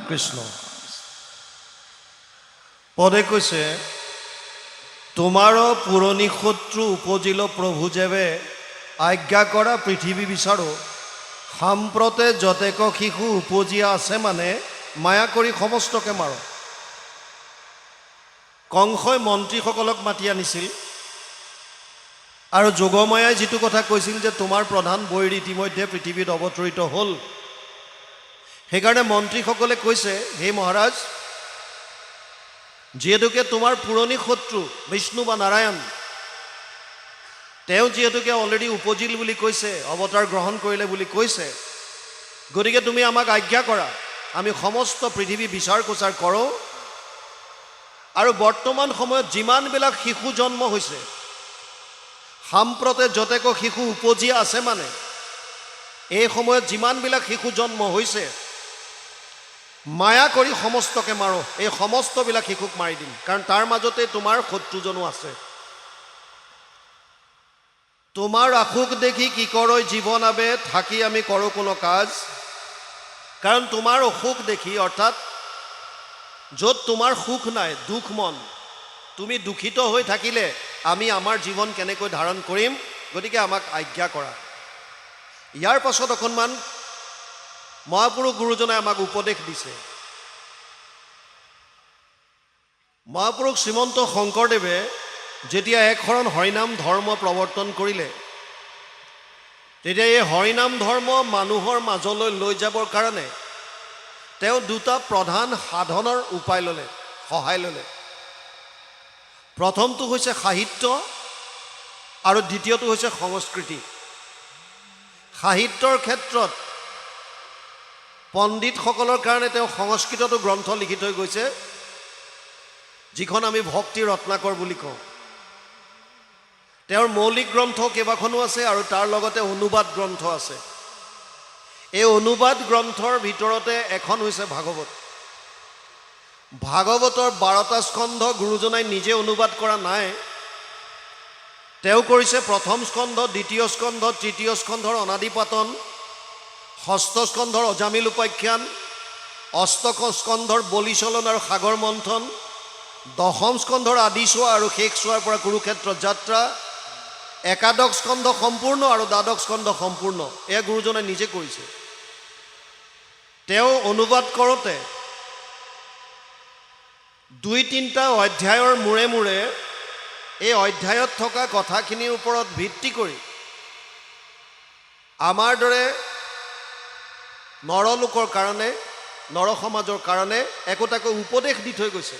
কৃষ্ণ পদে কৈছে তোমাৰও পুৰনি শত্ৰু উপজিল প্ৰভু যেবে আজ্ঞা কৰা পৃথিবী বিচাৰো সাম্প্ৰতে যতেক শিশু উপজিয়া আছে মানে মায়া কৰি সমস্তকে মাৰ কংসই মন্ত্ৰীসকলক মাতি আনিছিল আৰু যোগমায়াই যেটো কথা কৈছিল যে তোমাৰ প্ৰধান বৈৰী ইতিমধ্যে পৃথিৱীত অৱতৰিত হ'ল সেইকাৰণে মন্ত্ৰীসকলে কৈছে হে মহাৰাজ যিহেতুকে তোমাৰ পুৰণি শত্ৰু বিষ্ণু বা নাৰায়ণ তেওঁ যিহেতুকে অলৰেডি উপজিল বুলি কৈছে অৱতাৰ গ্ৰহণ কৰিলে বুলি কৈছে গতিকে তুমি আমাক আজ্ঞা কৰা আমি সমস্ত পৃথিৱী বিচাৰ কোচাৰ কৰোঁ আৰু বৰ্তমান সময়ত যিমানবিলাক শিশু জন্ম হৈছে সাম্প্ৰতে যতেক শিশু উপজি আছে মানে এই সময়ত যিমানবিলাক শিশু জন্ম হৈছে মায়া কৰি সমস্তকে মাৰো এই সমস্তবিলাক শিশুক মাৰি দিম কাৰণ তাৰ মাজতে তোমাৰ শত্ৰুজনো আছে তোমার আশুক দেখি কি করই জীবন আবে থাকি আমি করো কোনো কাজ কারণ তোমার অসুখ দেখি অর্থাৎ যত তোমার সুখ নাই দুখ মন তুমি দুখিত হৈ থাকিলে আমি আমার জীবন কেনেকৈ ধারণ কৰিম গতিকে আমাক আজ্ঞা কৰা ইয়াৰ পাছত অকণমান মহাপুৰুষ গুৰুজনে আমাক উপদেশ দিছে মহাপুৰুষ শ্ৰীমন্ত শংকৰদেৱে যেতিয়া একশৰণ হৰিনাম ধৰ্ম প্ৰৱৰ্তন কৰিলে তেতিয়া এই হৰিনাম ধৰ্ম মানুহৰ মাজলৈ লৈ যাবৰ কাৰণে তেওঁ দুটা প্ৰধান সাধনৰ উপায় ল'লে সহায় ল'লে প্ৰথমটো হৈছে সাহিত্য আৰু দ্বিতীয়টো হৈছে সংস্কৃতি সাহিত্যৰ ক্ষেত্ৰত পণ্ডিতসকলৰ কাৰণে তেওঁ সংস্কৃতটো গ্ৰন্থ লিখি থৈ গৈছে যিখন আমি ভক্তি ৰত্নাকৰ বুলি কওঁ তেওঁৰ মৌলিক গ্ৰন্থ কেইবাখনো আছে আৰু তাৰ লগতে অনুবাদ গ্ৰন্থ আছে এই অনুবাদ গ্ৰন্থৰ ভিতৰতে এখন হৈছে ভাগৱত ভাগৱতৰ 12টা স্কন্ধ গুৰুজনাই নিজে অনুবাদ কৰা নাই তেওঁ কৰিছে প্ৰথম স্কন্ধ দ্বিতীয় স্কন্ধ তৃতীয় স্কন্ধৰ অনাদিপাতন ষষ্ঠ স্কন্ধৰ অজামিল উপাখ্যান অষ্টক স্কন্ধৰ বলিচলন আৰু সাগৰ মন্থন দশম স্কন্ধৰ আদিচোৱা আৰু শেষ চোৱাৰ পৰা কুৰুক্ষেত্ৰ যাত্ৰা একাদশ স্কন্ধ সম্পূৰ্ণ আৰু দ্বাদশ স্কন্ধ সম্পূৰ্ণ এয়া গুৰুজনে নিজে কৰিছে তেওঁ অনুবাদ কৰোঁতে 2-3টা অধ্যায়ৰ মূৰে মূৰে এই অধ্যায়ত থকা কথাখিনিৰ ওপৰত ভিত্তি কৰি আমাৰ দৰে নৰলোকৰ কাৰণে নৰ সমাজৰ কাৰণে একোটাকৈ উপদেশ দি থৈ গৈছে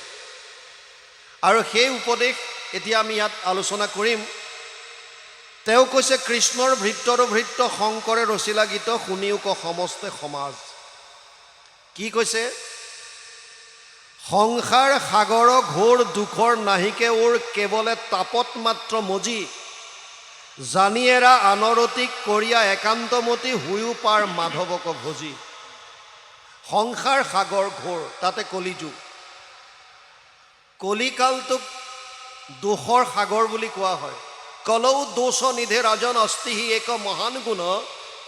আৰু সেই উপদেশ এতিয়া আমি ইয়াত আলোচনা কৰিম তেওঁ কৈছে কৃষ্ণৰ ভৃত্যৰ ভৃত্য শংকৰে ৰচিলা গীত শুনিও ক সমস্তে সমাজ কি কৈছে সংসাৰ সাগৰ ঘোৰ দুখৰ নাহিকে ওৰ কেৱলে তাপত মাত্ৰ মজি জানিয়েৰা আনৰতিক কৰিয়া একান্তমতি হুয়ো পাৰ মাধৱক ভজি সংসাৰ সাগৰ ঘোৰ তাতে কলিযুগ কলিকালটোক দোষৰ সাগৰ বুলি কোৱা হয় কলৌ দোষ নিধে ৰাজন অস্তিহি এক মহান গুণ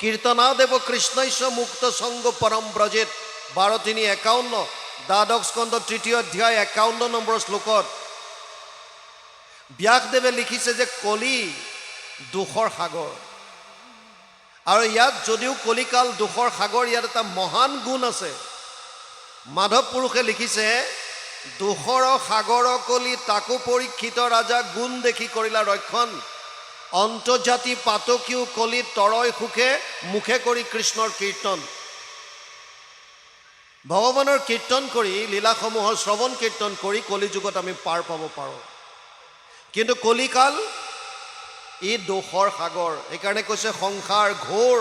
কীৰ্তনাদেৱ কৃষ্ণৈশ্ব মুক্ত সংগ পৰম ব্ৰজেত 12-3-51 দ্বাদশ স্কন্ধ তৃতীয় অধ্যায় 51 নম্বৰ শ্লোকত ব্যাসদেৱে লিখিছে যে কলি দোষৰ সাগৰ আৰু ইয়াত যদিও কলিকাল দোষৰ সাগৰ ইয়াত এটা মহান গুণ আছে মাধৱ পুৰুষে লিখিছে দোষৰ সাগৰ কলি তাকো পৰীক্ষিত ৰাজা গুণ দেখি কৰিলা ৰক্ষণ অন্তৰ্জাতি পাতকীও কলি তৰয় সুখে মুখে কৰি কৃষ্ণৰ কীৰ্তন ভগৱানৰ কীৰ্তন কৰি লীলাসমূহৰ শ্ৰৱণ কীৰ্তন কৰি কলিযুগত আমি পাৰ পাব পাৰোঁ কিন্তু কলিকাল ই দোষৰ সাগৰ এইকাৰণে কৈছে সংসাৰ ঘোৰ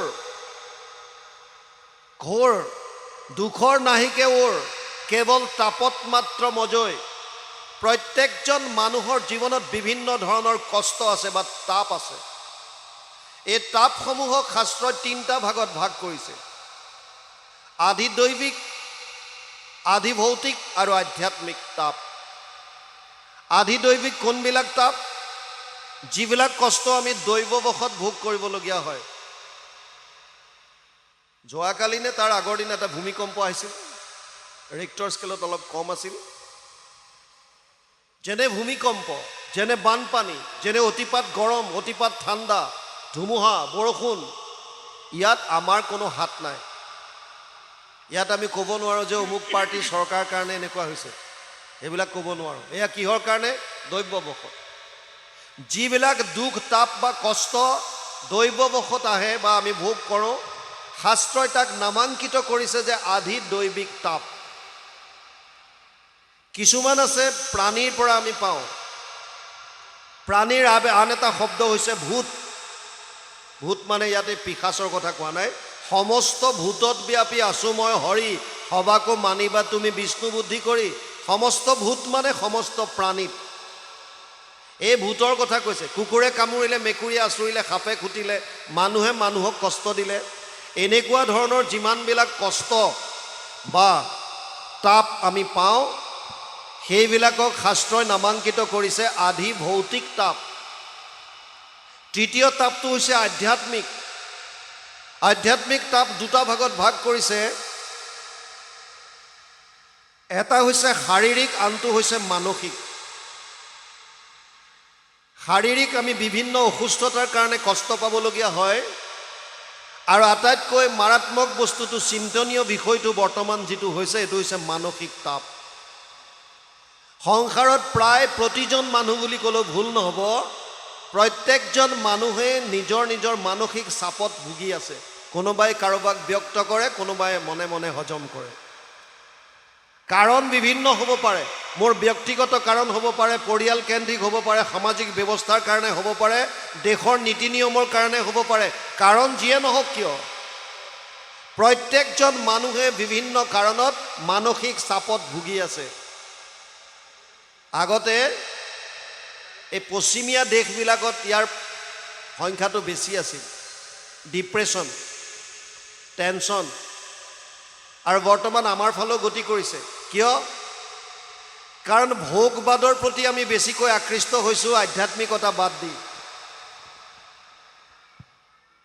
ঘোৰ দুখৰ নাহিকে ওৰ কেৱল তাপত মাত্ৰ মজৈ প্ৰত্যেকজন মানুহৰ জীৱনত বিভিন্ন ধৰণৰ কষ্ট আছে বা তাপ আছে এই তাপসমূহক শাস্ত্ৰত 3টা ভাগত ভাগ কৰিছে আধি দৈবিক আধি ভৌতিক আৰু আধ্যাত্মিক তাপ আধি দৈবিক কোনবিলাক তাপ যিবিলাক কষ্ট আমি দৈৱবশত ভোগ কৰিবলগীয়া হয় যোৱাকালি নে তাৰ আগৰ দিন এটা ভূমিকম্প আহিছিল ৰিক্টাৰ স্কেলত অলপ কম আছিল। যেনে ভূমিকম্প, যেনে বানপানী, যেনে অতিপাত গৰম, অতিপাত ঠাণ্ডা, ধুমুহা, বৰষুণ, ইয়াত আমাৰ কোনো হাত নাই। ইয়াত আমি ক'ব নোৱাৰোঁ যে অমুক পাৰ্টীৰ চৰকাৰৰ কাৰণে এনেকুৱা হৈছে, এইবিলাক ক'ব নোৱাৰোঁ। এয়া কিহৰ কাৰণে? দৈৱবশত। যিবিলাক দুখ তাপ বা কষ্ট দৈৱবশত আহে বা আমি ভোগ কৰোঁ, শাস্ত্ৰই তাক নামাংকিত কৰিছে যে আধি দৈবিক তাপ। কিছুমান আছে প্ৰাণীৰ পৰা আমি পাওঁ। প্ৰাণীৰ আন এটা শব্দ হৈছে ভূত। ভূত মানে ইয়াতে পিশাচৰ কথা কোৱা নাই। সমস্ত ভূতত ব্যাপী আছো মই হৰি, সবাকো মানিবা তুমি বিষ্ণু বুদ্ধি কৰি। সমস্ত ভূত মানে সমস্ত প্ৰাণীত। এই ভূতৰ কথা কৈছে। কুকুৰে কামুৰিলে, মেকুৰীয়ে আঁচুৰিলে, সাপে খুটিলে, মানুহে মানুহক কষ্ট দিলে, এনেকুৱা ধৰণৰ যিমানবিলাক কষ্ট বা তাপ আমি পাওঁ, সেইবিলাকক শাস্ত্ৰই নামাংকিত কৰিছে আধি ভৌতিক তাপ। তৃতীয় তাপটো হৈছে আধ্যাত্মিক। আধ্যাত্মিক তাপ দুটা ভাগত ভাগ কৰিছে। এটা হৈছে শাৰীৰিক, আনটো হৈছে মানসিক। শাৰীৰিক আমি বিভিন্ন অসুস্থতাৰ কাৰণে কষ্ট পাবলগীয়া হয়, আৰু আটাইতকৈ মাৰাত্মক বস্তুটো, চিন্তনীয় বিষয়টো বৰ্তমান যিটো হৈছে, এইটো হৈছে মানসিক তাপ। সংসাৰত প্ৰায় প্ৰতিজন মানুহ বুলি ক'লেও ভুল নহ'ব, প্ৰত্যেকজন মানুহে নিজৰ নিজৰ মানসিক চাপত ভুগি আছে। কোনোবাই কাৰোবাক ব্যক্ত কৰে, কোনোবাই মনে মনে হজম কৰে। কাৰণ বিভিন্ন হ'ব পাৰে। মোৰ ব্যক্তিগত কাৰণ হ'ব পাৰে, পৰিয়াল কেন্দ্ৰিক হ'ব পাৰে, সামাজিক ব্যৱস্থাৰ কাৰণে হ'ব পাৰে, দেশৰ নীতি নিয়মৰ কাৰণে হ'ব পাৰে। কাৰণ যিয়ে নহওক কিয়, প্ৰত্যেকজন মানুহে বিভিন্ন কাৰণত মানসিক চাপত ভুগি আছে। আগতে এই পশ্চিমীয়া দেশবিলাকত ইয়াৰ সংখ্যাটো বেছি আছিল, ডিপ্ৰেশ্যন, টেনশ্যন, আৰু বৰ্তমান আমাৰ ফালেও গতি কৰিছে। কিয়? কাৰণ ভোগবাদৰ প্ৰতি আমি বেছিকৈ আকৃষ্ট হৈছোঁ, আধ্যাত্মিকতা বাদ দি।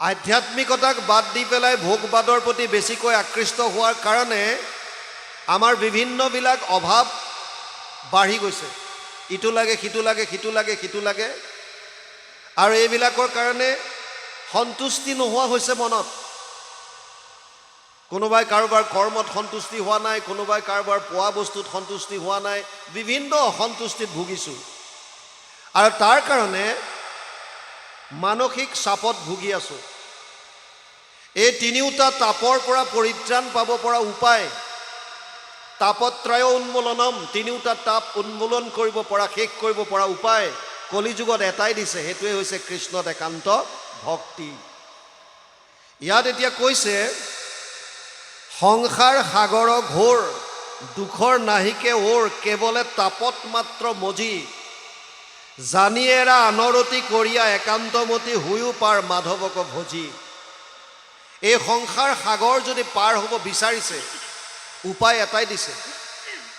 আধ্যাত্মিকতাক বাদ দি পেলাই ভোগবাদৰ প্ৰতি বেছিকৈ আকৃষ্ট হোৱাৰ কাৰণে আমাৰ বিভিন্নবিলাক অভাৱ বাঢ়ি গৈছে। ইটো লাগে, সিটো লাগে, সিটো লাগে, সিটো লাগে, আৰু এইবিলাকৰ কাৰণে সন্তুষ্টি নোহোৱা হৈছে মনত। কোনোবাই কাৰোবাৰ কৰ্মত সন্তুষ্টি হোৱা নাই, কোনোবাই কাৰোবাৰ পোৱা বস্তুত সন্তুষ্টি হোৱা নাই, বিভিন্ন অসন্তুষ্টিত ভুগিছোঁ, আৰু তাৰ কাৰণে মানসিক চাপত ভুগি আছোঁ। এই তিনিওটা তাপৰ পৰা পৰিত্ৰাণ পাব পৰা উপায়, তাপত্ৰয় উন্মূলনম, তিনিওটা তাপ উন্মূলন কৰিব পৰা, শেষ কৰিব পৰা উপায় কলিযুগত এটাই দিছে, সেইটোৱে হৈছে কৃষ্ণত একান্ত ভক্তি। ইয়াত এতিয়া কৈছে, সংসাৰ সাগৰ ঘোৰ, দুখৰ নাহিকে ওৰ, কেৱলে তাপত মাত্ৰ মজি, জানিয়েৰা আনৰতি কৰিয়া একান্তমতি, হুয়ো পাৰ মাধৱক ভজি। এই সংসাৰ সাগৰ যদি পাৰ হ'ব বিচাৰিছে, উপায় এটাই দিছে,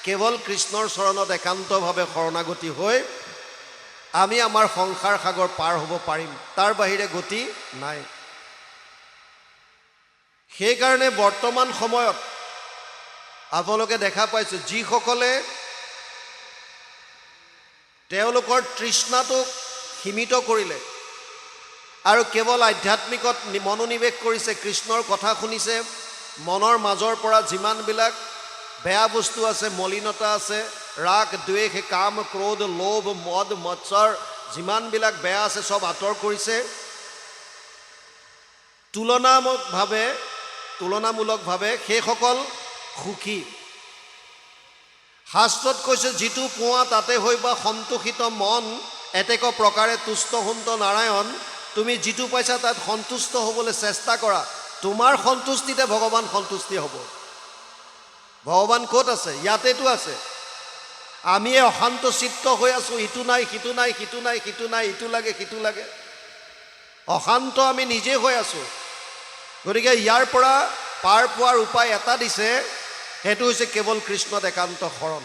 কেৱল কৃষ্ণৰ চৰণত একান্তভাৱে শৰণাগতি হৈ আমি আমাৰ সংসাৰ সাগৰ পাৰ হ'ব পাৰিম, তাৰ বাহিৰে গতি নাই। সেইকাৰণে বৰ্তমান সময়ত আপোনালোকে দেখা পাইছোঁ, যিসকলে তেওঁলোকৰ তৃষ্ণাটোক সীমিত কৰিলে আৰু কেৱল আধ্যাত্মিকত মনোনিৱেশ কৰিছে, কৃষ্ণৰ কথা শুনিছে, মনৰ মাজৰ পৰা যিমানবিলাক বেয়া বস্তু আছে, মলিনতা আছে, ৰাগ, দ্বেষ, কাম, ক্ৰোধ, লোভ, মদ, মৎসৰ, যিমানবিলাক বেয়া আছে চব আঁতৰ কৰিছে, তুলনামূলকভাৱে সেইসকল সুখী। শাস্ত্ৰত কৈছে, যিটো পোৱা তাতে হৈ বা সন্তোষিত মন, এতেক প্ৰকাৰে তুষ্ট সুন্ত নাৰায়ণ। তুমি যিটো পাইছা তাত সন্তুষ্ট হ'বলৈ চেষ্টা কৰা, তোমাৰ সন্তুষ্টিতে ভগৱান সন্তুষ্টি হ'ব। ভগৱান ক'ত আছে? ইয়াতেতো আছে। আমি অশান্ত চিত্ত হৈ আছোঁ, ইটো নাই, সিটো নাই, সিটো নাই, সিটো নাই, ইটো লাগে, সিটো লাগে, অশান্ত আমি নিজে হৈ আছোঁ। গতিকে ইয়াৰ পৰা পাৰ পোৱাৰ উপায় এটা দিছে, সেইটো হৈছে কেৱল কৃষ্ণত একান্ত শৰণ।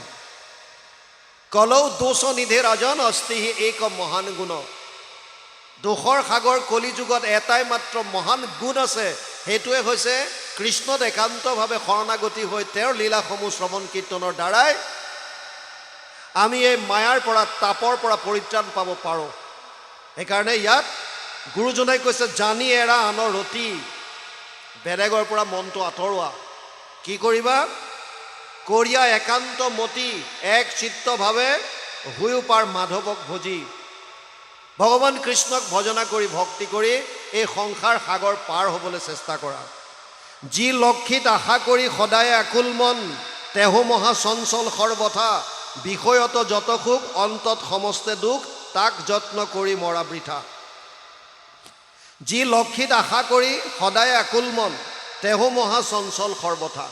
কলৌ দোষ নিধে ৰাজন অস্তিহি এক মহান গুণ। দোষৰ সাগৰ কলিযুগত এটাই মাত্ৰ মহান গুণ আছে, সেইটোৱে হৈছে কৃষ্ণত একান্তভাৱে শৰণাগতি হৈ তেওঁৰ লীলাসমূহ শ্ৰৱণ কীৰ্তনৰ দ্বাৰাই আমি এই মায়াৰ পৰা তাপৰ পৰা পৰিত্ৰাণ পাব পাৰোঁ। সেইকাৰণে ইয়াত গুৰুজনাই কৈছে জানি এৰা আনৰ ৰতি, বেলেগৰ পৰা মনটো আঁতৰোৱা। কি কৰিবা? কৰিয়া একান্ত মতি, এক চিত্তভাৱে হুয়ো পাৰ মাধৱক ভজি। ভগৱান কৃষ্ণক ভজনা কৰি ভক্তি কৰি এই সংসাৰ সাগৰ পাৰ হ'বলৈ চেষ্টা কৰা। যি লক্ষিত আশা কৰি সদায় আকুল মন, তেহো মহা চঞ্চল সৰ্বথা। বিষয়ত যত সুখ অন্তত সমস্তে দুখ, তাক যত্ন কৰি মৰা বৃথা। যি লক্ষিত আশা কৰি সদায় আকুল মন, তেহো মহা চঞ্চল সৰ্বথা।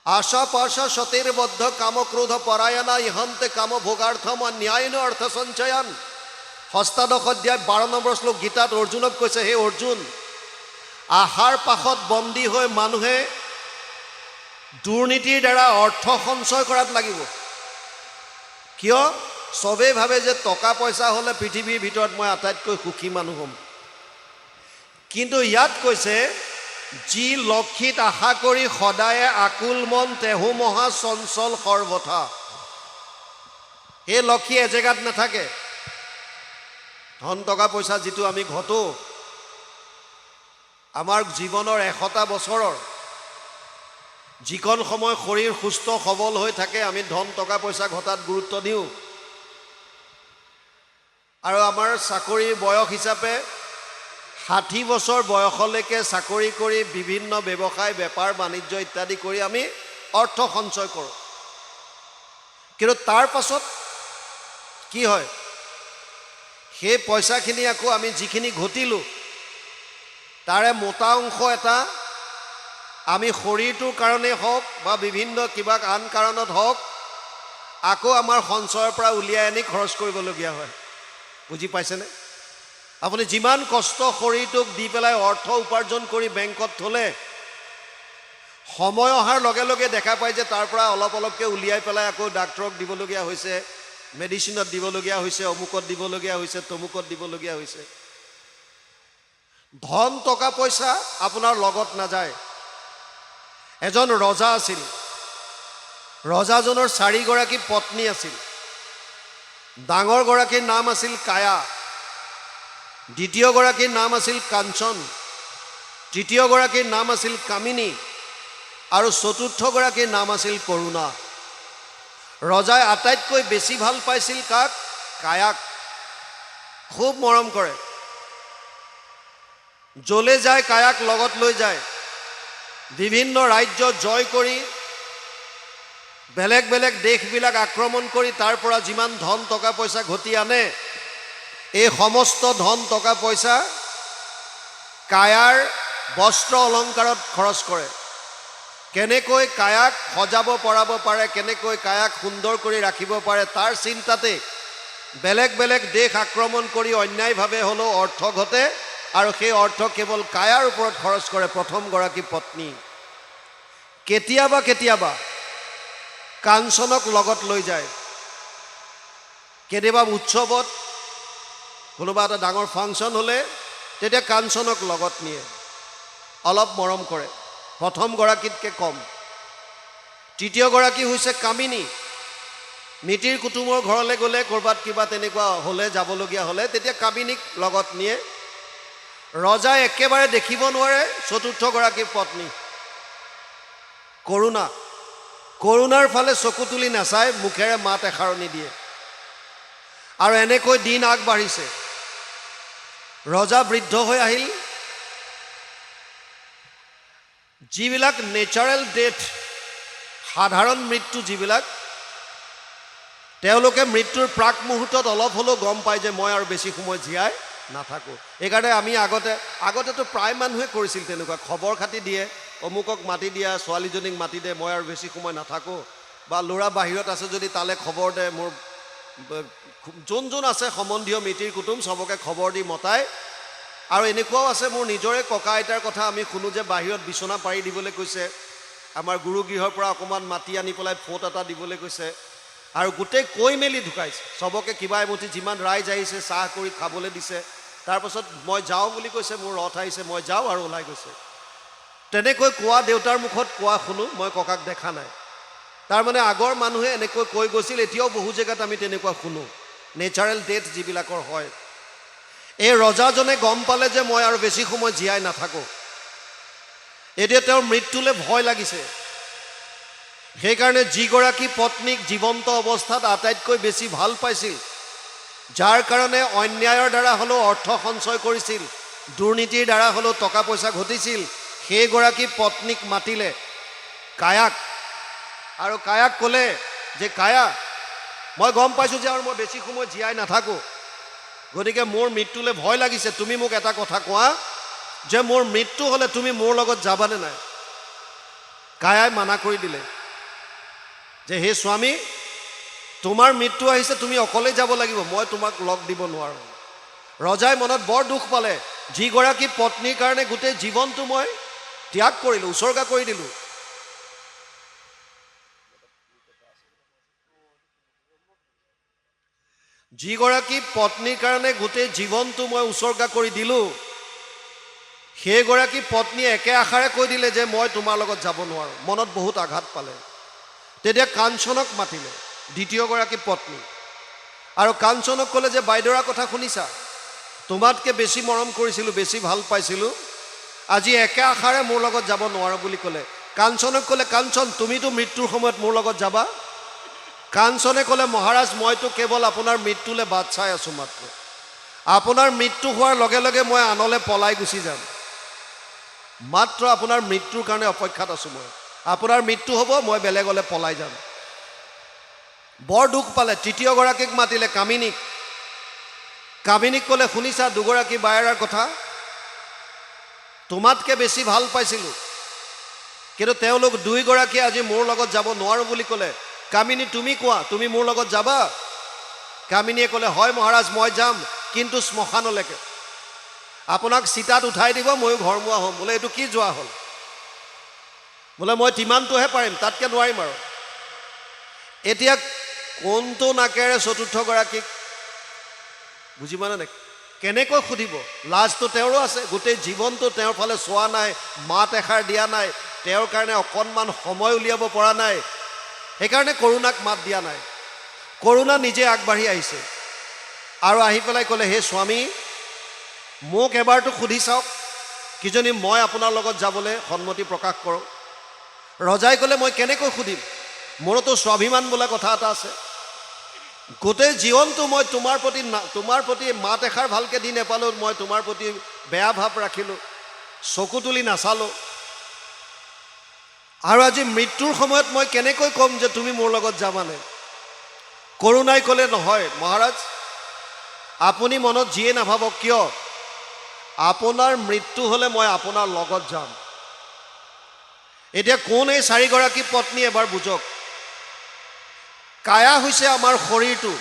আশা পাশা সতীৰ্বদ্ধ কামক্ৰোধ পৰায়ণা, ইহন্তে কাম ভোগাৰ্থম ন্যায়ন অৰ্থ সঞ্চয়ন। ষষ্ঠাদশ অধ্যায় 12 নম্বৰ শ্লোক গীতাত অৰ্জুনক কৈছে, হে অৰ্জুন, আশাৰ পাশত বন্দী হৈ মানুহে দুৰ্নীতিৰ দ্বাৰা অৰ্থ সঞ্চয় কৰাত লাগিব। কিয়? চবেই ভাবে যে টকা পইচা হ'লে পৃথিৱীৰ ভিতৰত মই আটাইতকৈ সুখী মানুহ হ'ম। কিন্তু ইয়াত কৈছে যি লক্ষিত আশা কৰি সদায়ে আকুল মন, তেহো মহা চঞ্চল সৰ্বথা। সেই লক্ষী এজেগাত নাথাকে। ধন টকা পইচা যিটো আমি ঘটো, আমাৰ জীৱনৰ 100টা বছৰৰ যিকণ সময় শৰীৰ সুস্থ সবল হৈ থাকে, আমি ধন টকা পইচা ঘটাত গুৰুত্ব দিওঁ। আৰু আমাৰ চাকৰিৰ বয়স হিচাপে 60 বছৰ বয়সলৈকে চাকৰি কৰি বিভিন্ন ব্যৱসায় বেপাৰ বাণিজ্য ইত্যাদি কৰি আমি অৰ্থ সঞ্চয় কৰোঁ। কিন্তু তাৰ পাছত কি হয়? সেই পইচাখিনি আকৌ আমি যিখিনি ঘটিলোঁ তাৰে মোটা অংশ এটা আমি শৰীৰটোৰ কাৰণেই হওক বা বিভিন্ন কিবা আন কাৰণত হওক আকৌ আমাৰ সঞ্চয়ৰ পৰা উলিয়াই আনি খৰচ কৰিবলগীয়া হয়। বুজি পাইছেনে? আপুনি যিমান কষ্ট শৰীৰটোক দি পেলাই অৰ্থ উপাৰ্জন কৰি বেংকত থ'লে, সময় অহাৰ লগে লগে দেখা পায় যে তাৰ পৰা অলপ অলপকৈ উলিয়াই পেলাই আকৌ ডাক্তৰক দিবলগীয়া হৈছে, মেডিচিনত দিবলগীয়া হৈছে, অমুকত দিবলগীয়া হৈছে, তমুকত দিবলগীয়া হৈছে। ধন টকা পইচা আপোনাৰ লগত নাযায়। এজন ৰজা আছিল। ৰজাজনৰ 4 গৰাকী পত্নী আছিল। ডাঙৰ গৰাকীৰ নাম আছিল কায়া, দ্বিতীয় গৰাকীৰ নাম আছিল কাঞ্চন, তৃতীয় গৰাকীৰ নাম আছিল কামিনী আৰু চতুৰ্থ গৰাকীৰ নাম আছিল কৰুণা। ৰজাই আটাইতকৈ বেছি ভাল পাইছিল কাক? কায়াক। খুব মৰম কৰে। যলে যায় কায়াক লগত লৈ যায়। বিভিন্ন ৰাজ্য জয় কৰি বেলেগ বেলেগ দেশবিলাক আক্ৰমণ কৰি তাৰ পৰা যিমান ধন টকা পইচা ঘটি আনে, এই সমস্ত ধন টকা পইচা কায়াৰ বস্ত্ৰ অলংকাৰত খৰচ কৰে। কেনেকৈ কায়াক সজাব পৰাব পাৰে, কেনেকৈ কায়াক সুন্দৰ কৰি ৰাখিব পাৰে, তাৰ চিন্তাতে বেলেগ বেলেগ দেশ আক্ৰমণ কৰি অন্যায়ভাৱে হ'লেও অৰ্থ ঘটে আৰু সেই অৰ্থ কেৱল কায়াৰ ওপৰত খৰচ কৰে প্ৰথম গৰাকী পত্নী। কেতিয়াবা কেতিয়াবা কাঞ্চনক লগত লৈ যায়। কেতিয়াবা উৎসৱত কোনোবা এটা ডাঙৰ ফাংচন হ'লে তেতিয়া কাঞ্চনক লগত নিয়ে, অলপ মৰম কৰে, প্ৰথম গৰাকীতকৈ কম। তৃতীয় গৰাকী হৈছে কামিনী। মিতিৰ কুটুমৰ ঘৰলৈ গ'লে, ক'ৰবাত কিবা তেনেকুৱা হ'লে, যাবলগীয়া হ'লে তেতিয়া কামিনীক লগত নিয়ে। ৰজাই একেবাৰে দেখিব নোৱাৰে চতুৰ্থ গৰাকী পত্নী কৰুণা। কৰুণাৰ ফালে চকু তুলি নাচায়, মুখেৰে মাত এষাৰো নিদিয়ে। আৰু এনেকৈ দিন আগবাঢ়িছে। ৰজা বৃদ্ধ হৈ আহিল। যিবিলাক নেচাৰেল ডেথ, সাধাৰণ মৃত্যু যিবিলাক, তেওঁলোকে মৃত্যুৰ প্ৰাক মুহূৰ্তত অলপ হ'লেও গম পায় যে মই আৰু বেছি সময় জীয়াই নাথাকোঁ। এইকাৰণে আমি আগতেতো প্ৰায় মানুহে কৰিছিল তেনেকুৱা, খবৰ খাতি দিয়ে, অমুকক মাতি দিয়া, ছোৱালীজনীক মাতি দে, মই আৰু বেছি সময় নাথাকোঁ, বা ল'ৰা বাহিৰত আছে যদি তালৈ খবৰ দে, মোৰ যোন আছে সম্বন্ধীয় মিতিৰ কুটুম চবকে খবৰ দি মতাই। আৰু এনেকুৱাও আছে, মোৰ নিজৰে ককা আইতাৰ কথা আমি শুনো যে বাহিৰত বিচনা পাৰি দিবলৈ কৈছে, আমাৰ গুৰুগৃহৰ পৰা অকণমান মাটি আনি পেলাই ফোট এটা দিবলৈ কৈছে, আৰু গোটেই কৈ মেলি ঢুকাইছে। চবকে কিবা এমুঠি যিমান ৰাইজ আহিছে চাহ কৰি খাবলৈ দিছে। তাৰপাছত মই যাওঁ বুলি কৈছে, মোৰ ৰথ আহিছে, মই যাওঁ, আৰু ওলাই গৈছে। তেনেকৈ কোৱা দেউতাৰ মুখত কোৱা শুনো, মই ককাক দেখা নাই। তাৰমানে আগৰ মানুহে এনেকৈ কৈ গৈছিল, এতিয়াও বহু জেগাত আমি তেনেকুৱা শুনো, নেচাৰেল ডেথ যিবিলাকৰ হয়। এই ৰজাজনে গম পালে যে মই আৰু বেছি সময় জীয়াই নাথাকোঁ, এতিয়া তেওঁৰ মৃত্যুলৈ ভয় লাগিছে। সেইকাৰণে যিগৰাকী পত্নীক জীৱন্ত অৱস্থাত আটাইতকৈ বেছি ভাল পাইছিল, যাৰ কাৰণে অন্যায়ৰ দ্বাৰা হ'লেও অৰ্থ সঞ্চয় কৰিছিল, দুৰ্নীতিৰ দ্বাৰা হ'লেও টকা পইচা ঘটিছিল, সেইগৰাকী পত্নীক মাতিলে কায়াক, আৰু কায়াক ক'লে যে কায়া, মই গম পাইছোঁ যে আৰু মই বেছি সময় জীয়াই নাথাকোঁ, গতিকে মোৰ মৃত্যুলৈ ভয় লাগিছে। তুমি মোক এটা কথা কোৱা যে মোৰ মৃত্যু হ'লে তুমি মোৰ লগত যাবানে নাই? কায়াই মানা কৰি দিলে যে হে স্বামী, তোমাৰ মৃত্যু আহিছে, তুমি অকলেই যাব লাগিব, মই তোমাক লগ দিব নোৱাৰোঁ। ৰজাই মনত বৰ দুখ পালে, যিগৰাকী পত্নীৰ কাৰণে গোটেই জীৱনটো মই ত্যাগ কৰিলোঁ, উচৰ্গা কৰি দিলোঁ। যিগৰাকী পত্নীৰ কাৰণে গোটেই জীৱনটো মই উচৰ্গা কৰি দিলোঁ, সেইগৰাকী পত্নীয়ে একে আশাৰে কৈ দিলে যে মই তোমাৰ লগত যাব নোৱাৰোঁ। মনত বহুত আঘাত পালে। তেতিয়া কাঞ্চনক মাতিলে, দ্বিতীয়গৰাকী পত্নী, আৰু কাঞ্চনক ক'লে যে বাইদেউৰ কথা শুনিছা, তোমাতকৈ বেছি মৰম কৰিছিলোঁ, বেছি ভাল পাইছিলোঁ, আজি একে আশাৰে মোৰ লগত যাব নোৱাৰোঁ বুলি ক'লে। কাঞ্চনক ক'লে, কাঞ্চন তুমিতো মৃত্যুৰ সময়ত মোৰ লগত যাবা? কাঞ্চনে ক'লে, মহাৰাজ মইতো কেৱল আপোনাৰ মৃত্যুলৈ বাট চাই আছোঁ মাত্ৰ, আপোনাৰ মৃত্যু হোৱাৰ লগে লগে মই আনলৈ পলাই গুচি যাম, মাত্ৰ আপোনাৰ মৃত্যুৰ কাৰণে অপেক্ষাত আছোঁ মই, আপোনাৰ মৃত্যু হ'ব, মই বেলেগলৈ পলাই যাম। বৰ দুখ পালে। তৃতীয়গৰাকীক মাতিলে, কামিনীক। কামিনীক ক'লে, শুনিছা দুগৰাকী বায়েৰাৰ কথা, তোমাতকৈ বেছি ভাল পাইছিলোঁ, কিন্তু তেওঁলোক দুইগৰাকীয়ে আজি মোৰ লগত যাব নোৱাৰোঁ বুলি ক'লে। কামিনী তুমি কোৱা, তুমি মোৰ লগত যাবা? কামিনীয়ে ক'লে, হয় মহাৰাজ মই যাম, কিন্তু শ্মশানলৈকে, আপোনাক চিতাত উঠাই দিব, ময়ো ঘৰমুৱা হ'ম। বোলে এইটো কি যোৱা হ'ল? বোলে মই তিমানটোহে পাৰিম, তাতকৈ নোৱাৰিম আৰু। এতিয়া কোনটো নাকেৰে চতুৰ্থগৰাকীক বুজি মানে নাই, কেনেকৈ সুধিব? লাজটো তেওঁৰো আছে, গোটেই জীৱনটো তেওঁৰ ফালে চোৱা নাই, মাত এষাৰ দিয়া নাই, তেওঁৰ কাৰণে অকণমান সময় উলিয়াব পৰা নাই, সেইকাৰণে কৰোণাক মাত দিয়া নাই। কৰোণা নিজে আগবাঢ়ি আহিছে আৰু আহি পেলাই ক'লে, হে স্বামী, মোক এবাৰটো সুধি চাওক, কিজনী মই আপোনাৰ লগত যাবলৈ সন্মতি প্ৰকাশ কৰোঁ। ৰজাই ক'লে, মই কেনেকৈ সুধিম, মোৰতো স্বাভিমান বোলা কথা এটা আছে, গোটেই জীৱনটো মই তোমাৰ প্ৰতি মাত এষাৰ ভালকৈ দি নেপালোঁ, মই তোমাৰ প্ৰতি বেয়া ভাৱ ৰাখিলোঁ, চকু তুলি নাচালোঁ, আৰু আজি মৃত্যুৰ সময়ত মই কেনেকৈ ক'ম যে তুমি মোৰ লগত যাবানে? কৰোণাই ক'লে, নহয় মহাৰাজ, আপুনি মনত যিয়ে নাভাবক কিয়, আপোনাৰ মৃত্যু হ'লে মই আপোনাৰ লগত যাম। এতিয়া কোন এই চাৰিগৰাকী পত্নী এবাৰ বুজক। কায়া হৈছে আমাৰ শৰীৰটো,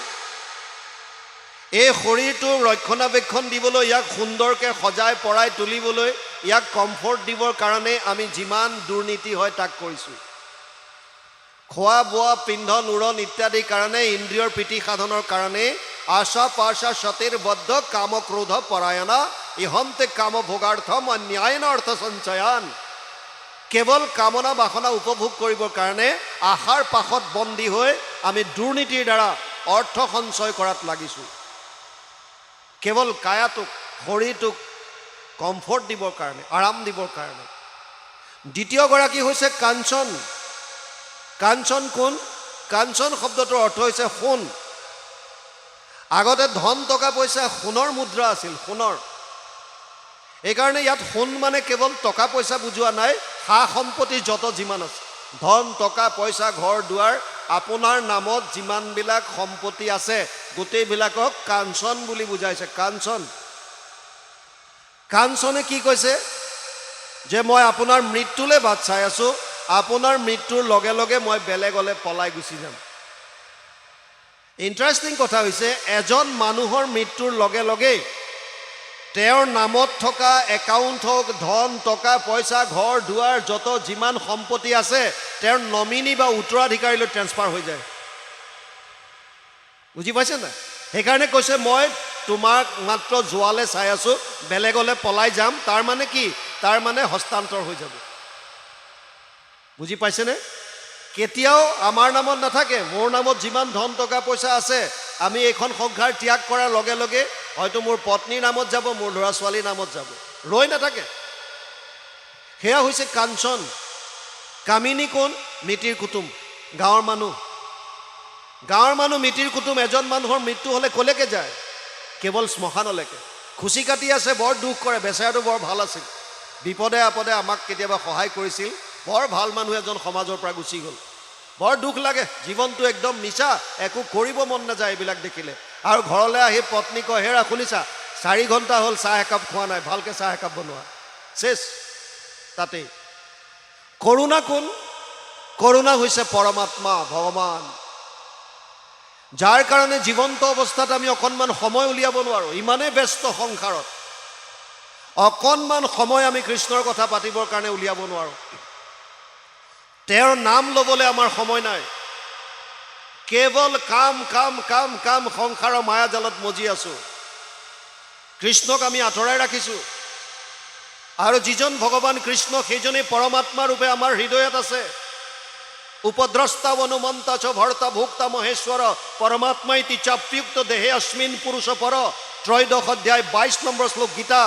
এই শৰীৰটো ৰক্ষণাবেক্ষণ দিবলৈ, ইয়াক সুন্দৰকৈ সজাই পৰাই তুলিবলৈ, ইয়াক কমফৰ্ট দিবৰ কাৰণে আমি যিমান দুৰ্নীতি হয় তাক কৰিছোঁ। খোৱা বোৱা, পিন্ধন উৰণ ইত্যাদিৰ কাৰণে, ইন্দ্ৰিয়ৰ প্ৰীতি সাধনৰ কাৰণে, আশা পাশা সতেৰ বদ্ধ কাম ক্ৰোধ পৰায়ণা ইহন্তে কাম ভোগাৰ্থম অন্যায়ন অৰ্থ সঞ্চয়ান। কেৱল কামনা বাসনা উপভোগ কৰিবৰ কাৰণে আশাৰ পাশত বন্দী হৈ আমি দুৰ্নীতিৰ দ্বাৰা অৰ্থ সঞ্চয় কৰাত লাগিছোঁ। কেৱল কায়াটোক, শৰীৰটোক কমফৰ্ট দিবৰ কাৰণে, আৰাম দিবৰ কাৰণে। দ্বিতীয়গৰাকী হৈছে কাঞ্চন। কাঞ্চন কোন? কাঞ্চন শব্দটোৰ অৰ্থ হৈছে সোণ। আগতে ধন টকা পইচা সোণৰ মুদ্ৰা আছিল, সোণৰ। এইকাৰণে ইয়াত সোণ মানে কেৱল টকা পইচা বুজোৱা নাই, সা সম্পত্তি যত যিমান আছে, ধন টকা পইচা ঘৰ দুৱাৰ, আপোনাৰ নামত যিমানবিলাক সম্পত্তি আছে গোটেইবিলাকক কাঞ্চন বুলি বুজাইছে। কাঞ্চন। কাঞ্চনে কি কৈছে যে মই আপোনাৰ মৃত্যুলৈ বাট চাই আছোঁ, আপোনাৰ মৃত্যুৰ লগে লগে মই বেলেগলৈ পলাই গুচি যাম। ইণ্টাৰেষ্টিং কথা হৈছে, এজন মানুহৰ মৃত্যুৰ লগে লগেই তেওঁৰ নামত থকা একাউণ্ট হওক, ধন টকা পইচা ঘৰ দুৱাৰ যত যিমান সম্পত্তি আছে তেওঁৰ নমিনী বা উত্তৰাধিকাৰীলৈ ট্ৰেন্সফাৰ হৈ যায়। বুজি পাইছে নাই? সেইকাৰণে কৈছে মই তোমাক মাত্ৰ যোৱালৈ চাই আছোঁ, বেলেগলৈ পলাই যাম। তাৰ মানে কি? তাৰ মানে হস্তান্তৰ হৈ যাব। বুজি পাইছেনে? কেতিয়াও আমাৰ নামত নাথাকে। মোৰ নামত যিমান ধন টকা পইচা আছে, আমি এইখন সংসাৰ ত্যাগ কৰাৰ লগে লগে হয়তো মোৰ পত্নীৰ নামত যাব, মোৰ ল'ৰা ছোৱালীৰ নামত যাব, ৰৈ নাথাকে। সেয়া হৈছে কাঞ্চন। কামিনী কোন? মিতিৰ কুটুম, গাঁৱৰ মানুহ। গাঁৱৰ মানুহ মিতিৰ কুটুম। এজন মানুহৰ মৃত্যু হ'লে কলৈকে যায়? কেৱল শ্মশানলৈকে। খুচি কাটি আছে, বৰ দুখ কৰে। বেচেৰাটো বৰ ভাল আছিল, বিপদে আপদে আমাক কেতিয়াবা সহায় কৰিছিল। বৰ ভাল মানুহ এজন সমাজৰ পৰা গুচি গ'ল। বৰ দুখ লাগে, জীৱনটো একদম মিছা, একো কৰিব মন নাযায় এইবিলাক দেখিলে। আৰু ঘৰলৈ আহি পত্নী কয়, হেৰা শুনিছা, 4 ঘণ্টা হ'ল চাহ একাপ খোৱা নাই, ভালকৈ চাহ একাপ বনোৱা। চেছ তাতেই। কৰুণা কোন? কৰুণা হৈছে পৰমাত্মা, ভগৱান, যাৰ কাৰণে জীৱন্ত অৱস্থাত আমি অকণমান সময় উলিয়াব নোৱাৰোঁ। ইমানেই ব্যস্ত সংসাৰত, অকণমান সময় আমি কৃষ্ণৰ কথা পাতিবৰ কাৰণে উলিয়াব নোৱাৰোঁ। তেওঁৰ নাম ল'বলৈ আমাৰ সময় নাই। কেৱল কাম কাম কাম কাম, সংসাৰৰ মায়াজালত মজি আছোঁ। কৃষ্ণক আমি আঁতৰাই ৰাখিছোঁ। আৰু যিজন ভগৱান কৃষ্ণ, সেইজনেই পৰমাত্মা ৰূপে আমাৰ হৃদয়ত আছে। উপদ্ৰষ্টা অনুমন্তা চ ভৰ্তা ভোক্তা মহেশ্বৰ পৰমাত্মা ইতি চাপ্যুক্ত দেহে অস্মিন পুৰুষ পৰ। 13 অধ্যায় 22 নম্বৰ শ্লোক গীতা।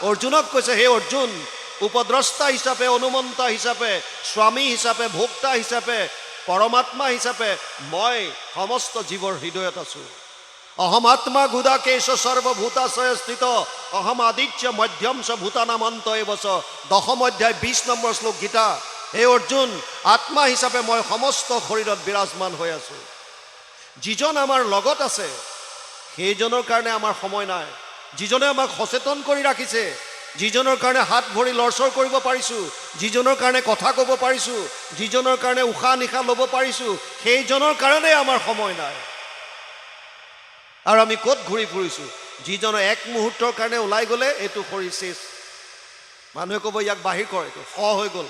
অৰ্জুনক কৈছে, হে অৰ্জুন, উপদ্ৰষ্টা হিচাপে, অনুমন্তা হিচাপে, স্বামী হিচাপে, ভোক্তা হিচাপে, পৰমাত্মা হিচাপে মই সমস্ত জীৱৰ হৃদয়ত আছোঁ। অহম আত্মা গুদাকেশ সৰ্বভূতাশয় স্থিত অহম আদিত্য মধ্যম চ ভূতানামন্ত এবছ। 10 অধ্যায় 20 নম্বৰ শ্লোক গীতা। হে অৰ্জুন, আত্মা হিচাপে মই সমস্ত শৰীৰত বিৰাজমান হৈ আছোঁ। যিজন আমাৰ লগত আছে, সেইজনৰ কাৰণে আমাৰ সময় নাই। যিজনে আমাক সচেতন কৰি ৰাখিছে, যিজনৰ কাৰণে হাত ভৰি লৰচৰ কৰিব পাৰিছোঁ, যিজনৰ কাৰণে কথা ক'ব পাৰিছোঁ, যিজনৰ কাৰণে উশাহ নিশাহ ল'ব পাৰিছোঁ, সেইজনৰ কাৰণে আমাৰ সময় নাই। আৰু আমি ক'ত ঘূৰি ফুৰিছোঁ? যিজনৰ এক মুহূৰ্তৰ কাৰণে ওলাই গ'লে এইটো শৰীৰ শেষ। মানুহে ক'ব, ইয়াক বাহিৰ কৰ, এইটো হৈ গ'ল।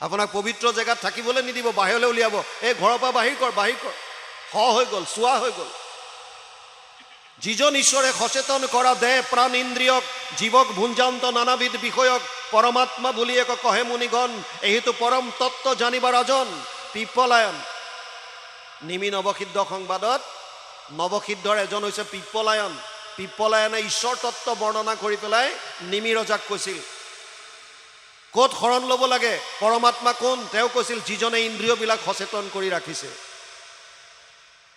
আপোনাক পবিত্ৰ জেগাত থাকিবলৈ নিদিব, বাহিৰলৈ উলিয়াব, এই ঘৰৰ পৰা বাহিৰ কৰ, বাহিৰ কৰ, হৈ গ'ল, চোৱা হৈ গ'ল। যিজন ঈশ্বৰে সচেতন কৰা দেহ প্ৰাণ ইন্দ্ৰিয়ক জীৱক ভুঞ্জান্ত নানাবিধ বিষয়ক পৰমাত্মা বুলি এক কহে মুনিগণ, এইটো পৰম তত্ত্ব জানিবাৰ ৰাজন। পিপ্পলায়ন। নিমি নৱসিদ্ধ সংবাদত নৱসিদ্ধৰ এজন হৈছে পিপ্পলায়ন। পিপ্পলায়নে ঈশ্বৰ তত্ত্ব বৰ্ণনা কৰি পেলাই নিমি ৰজাক কৈছিল, ক'ত শৰণ ল'ব লাগে, পৰমাত্মা কোন, তেওঁ কৈছিল, যিজনে ইন্দ্ৰিয়বিলাক সচেতন কৰি ৰাখিছে।